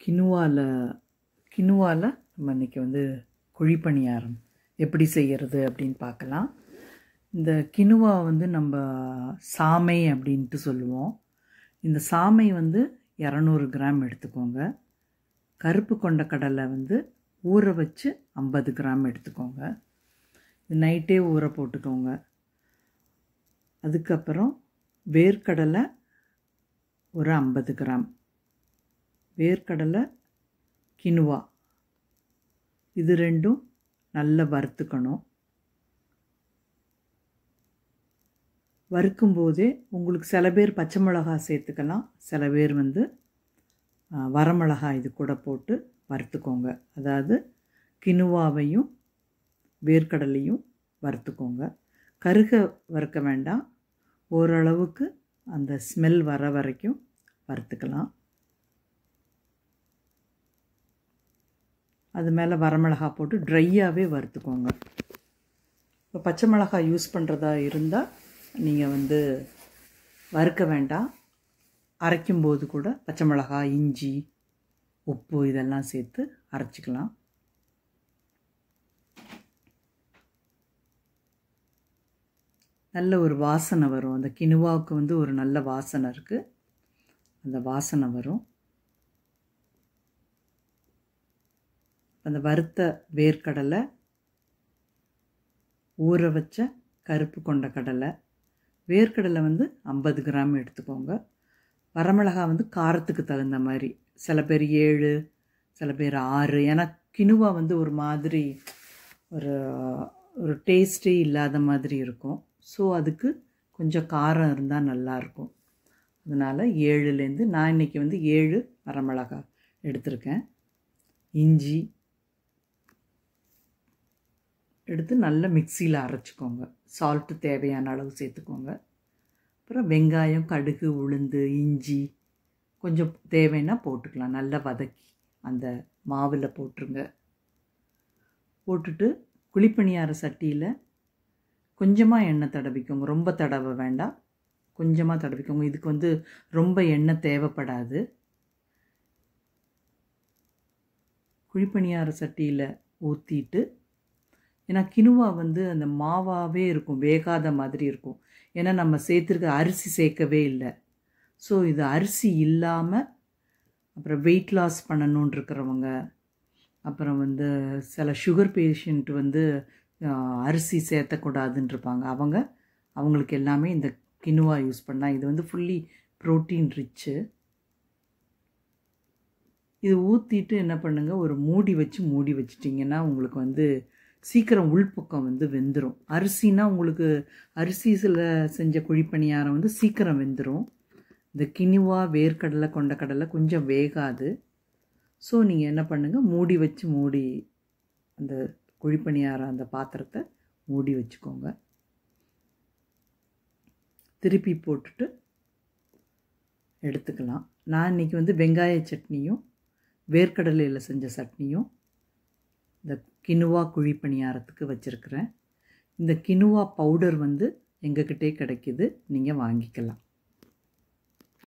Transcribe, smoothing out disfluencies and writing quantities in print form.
கினுவாவில் நம்ம இன்றைக்கி வந்து குழிப்பணியாரம் எப்படி செய்கிறது அப்படின்னு பார்க்கலாம். இந்த கினுவா வந்து நம்ம சாமை அப்படின்ட்டு சொல்லுவோம். இந்த சாமை வந்து 200 கிராம் எடுத்துக்கோங்க. கருப்பு கொண்ட கடலை வந்து ஊற வச்சு 50 கிராம் எடுத்துக்கோங்க. இது நைட்டே ஊற போட்டுக்கோங்க. அதுக்கப்புறம் வேர்க்கடலை ஒரு 50 கிராம், வேர்க்கடலை, கினுவா இது ரெண்டும் நல்லா வறுத்துக்கணும். வறுக்கும்போதே உங்களுக்கு சில பேர் பச்சை மிளகா சேர்த்துக்கலாம், சில பேர் வந்து வரமிளகா இது கூட போட்டு வறுத்துக்கோங்க. அதாவது கினுவாவையும் வேர்க்கடலையும் வறுத்துக்கோங்க. கருக வறுக்க வேண்டாம், ஓரளவுக்கு அந்த ஸ்மெல் வர வரைக்கும் வறுத்துக்கலாம். அது மேலே வரமிளகா போட்டு ட்ரையாகவே வறுத்துக்கோங்க. இப்போ பச்சை மிளகாய் யூஸ் பண்ணுறதா இருந்தால் நீங்கள் வந்து வறுக்க வேண்டாம், அரைக்கும்போது கூட பச்சை மிளகாய், இஞ்சி, உப்பு இதெல்லாம் சேர்த்து அரைச்சிக்கலாம். நல்ல ஒரு வாசனை வரும். அந்த கினுவாவுக்கு வந்து ஒரு நல்ல வாசனை இருக்குது, அந்த வாசனை வரும். அந்த வறுத்த வேர்க்கடலை, ஊற வச்ச கருப்பு கொண்ட கடலை, வேர்க்கடலை வந்து 50 கிராம் எடுத்துக்கோங்க. வரமிளகா வந்து காரத்துக்கு தகுந்த மாதிரி, சில பேர் 7, சில பேர் 6. ஏன்னா கினுவா வந்து ஒரு மாதிரி ஒரு டேஸ்ட்டே இல்லாத மாதிரி இருக்கும். ஸோ அதுக்கு கொஞ்சம் காரம் இருந்தால் நல்லாயிருக்கும். அதனால் 7லேருந்து நான் இன்றைக்கி வந்து 7 வரமிளகா எடுத்திருக்கேன். இஞ்சி எடுத்து நல்லா மிக்சியில் அரைச்சிக்கோங்க. சால்ட்டு தேவையான அளவு சேர்த்துக்கோங்க. அப்புறம் வெங்காயம், கடுகு, உளுந்து, இஞ்சி கொஞ்சம் தேவைன்னா போட்டுக்கலாம். நல்லா வதக்கி அந்த மாவில் போட்டுருங்க. போட்டுட்டு குழிப்பணியார சட்டியில் கொஞ்சமாக எண்ணெய் தடவிக்கோங்க. ரொம்ப தடவ வேண்டாம், கொஞ்சமாக தடவிக்கோங்க. இதுக்கு வந்து ரொம்ப எண்ணெய் தேவைப்படாது. குழிப்பணியார சட்டியில் ஊற்றிட்டு, ஏன்னா கினுவா வந்து அந்த மாவாகவே இருக்கும், வேகாத மாதிரி இருக்கும். ஏன்னா நம்ம சேர்த்துருக்க அரிசி சேர்க்கவே இல்லை. ஸோ இது அரிசி இல்லாமல், அப்புறம் வெயிட் லாஸ் பண்ணணுன்னு இருக்கிறவங்க, அப்புறம் வந்து சில சுகர் பேஷண்ட் வந்து அரிசி சேர்த்தக்கூடாதுன்னு இருப்பாங்க. அவங்களுக்கு எல்லாமே இந்த கினுவா யூஸ் பண்ணால், இது வந்து ஃபுல்லி ப்ரோட்டீன் ரிச்சு. இது ஊற்றிட்டு என்ன பண்ணுங்கள், ஒரு மூடி வச்சிட்டிங்கன்னா உங்களுக்கு வந்து சீக்கிரம் உள்பக்கம் வந்து வெந்துடும். அரிசினா உங்களுக்கு அரிசியில் செஞ்ச குழிப்பணியாரம் வந்து சீக்கிரம் வெந்துடும். இந்த கினுவா, வேர்க்கடலை, கொண்ட கடலை கொஞ்சம் வேகாது. ஸோ நீங்கள் என்ன பண்ணுங்கள், மூடி அந்த குழிப்பணியாரம் அந்த பாத்திரத்தை மூடி வச்சுக்கோங்க. திருப்பி போட்டுட்டு எடுத்துக்கலாம். நான் இன்றைக்கி வந்து வெங்காய சட்னியும் வேர்க்கடலையில் செஞ்ச சட்னியும் இந்த கினுவா குழிப்பணியாரத்துக்கு வச்சுருக்கிறேன். இந்த கினுவா பவுடர் வந்து எங்ககிட்டே கிடைக்கிது, நீங்கள் வாங்கிக்கலாம்.